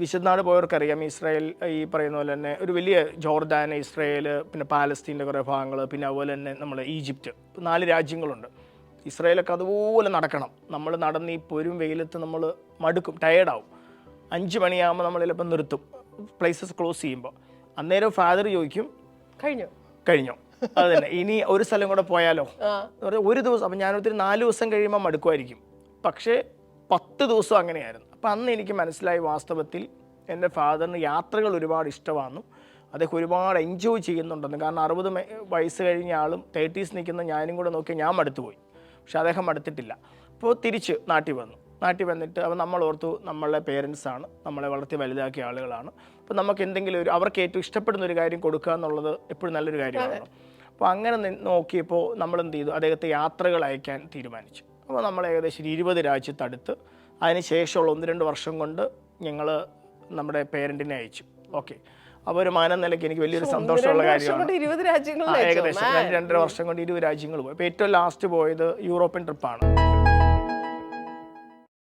വിശുദ്ധനാട് പോയവർക്കറിയാം Israel ഈ പറയുന്ന പോലെ തന്നെ ഒരു വലിയ ജോർദാൻ, ഇസ്രായേൽ, പിന്നെ പാലസ്തീൻ്റെ കുറേ ഭാഗങ്ങൾ, പിന്നെ അതുപോലെ തന്നെ നമ്മൾ ഈജിപ്റ്റ്, 4 രാജ്യങ്ങളുണ്ട്. ഇസ്രായേലൊക്കെ അതുപോലെ നടക്കണം. നമ്മൾ നടന്ന് ഈ പൊരും വെയിലത്ത് നമ്മൾ മടുക്കും, ടയേർഡാവും. 5 മണിയാകുമ്പോൾ നമ്മൾ ചിലപ്പോൾ നിർത്തും, പ്ലേസസ് ക്ലോസ് ചെയ്യുമ്പോൾ. അന്നേരം ഫാദർ ചോദിക്കും കഴിഞ്ഞോ അത് തന്നെ, ഇനി ഒരു സ്ഥലം കൂടെ പോയാലോ. ഒരു ദിവസം, അപ്പം ഞാനൊത്തിരി 4 ദിവസം കഴിയുമ്പോൾ മടുക്കുമായിരിക്കും. പക്ഷേ 10 ദിവസം അങ്ങനെയായിരുന്നു. അപ്പം അന്ന് എനിക്ക് മനസ്സിലായി വാസ്തവത്തിൽ എൻ്റെ ഫാദറിന് യാത്രകൾ ഒരുപാട് ഇഷ്ടമാണ്. അദ്ദേഹം ഒരുപാട് എൻജോയ് ചെയ്യുന്നുണ്ടെന്ന്. കാരണം 60 വയസ്സ് കഴിഞ്ഞ ആളും 30s നിൽക്കുന്ന ഞാനും കൂടെ നോക്കി ഞാൻ മടുത്തുപോയി. പക്ഷെ അദ്ദേഹം മടുത്തിട്ടില്ല. അപ്പോൾ തിരിച്ച് നാട്ടിൽ വന്നിട്ട് അപ്പോൾ നമ്മൾ ഓർത്തു നമ്മളുടെ പേരൻസാണ്, നമ്മളെ വളർത്തി വലുതാക്കിയ ആളുകളാണ്. അപ്പോൾ നമുക്ക് എന്തെങ്കിലും അവർക്ക് ഏറ്റവും ഇഷ്ടപ്പെടുന്ന ഒരു കാര്യം കൊടുക്കുക എന്നുള്ളത് എപ്പോഴും നല്ലൊരു കാര്യമാണ്. അപ്പോൾ അങ്ങനെ നോക്കിയപ്പോൾ നമ്മൾ എന്ത് ചെയ്തു, അദ്ദേഹത്തെ യാത്രകൾ അയക്കാൻ തീരുമാനിച്ചു. അപ്പോൾ നമ്മൾ ഏകദേശം 20 രാജ്യത്തടുത്ത് അതിന് ശേഷമുള്ള 1-2 വർഷം കൊണ്ട് ഞങ്ങൾ നമ്മുടെ പേരൻറ്റിനെ അയച്ചു. ഓക്കെ, അപ്പോൾ ഒരു മാനം നിലയ്ക്ക് എനിക്ക് വലിയൊരു സന്തോഷമുള്ള കാര്യമാണ്. ഏകദേശം 2-2.5 വർഷം കൊണ്ട് 20 രാജ്യങ്ങൾ പോയി. അപ്പോൾ ഏറ്റവും ലാസ്റ്റ് പോയത് യൂറോപ്യൻ ട്രിപ്പാണ്.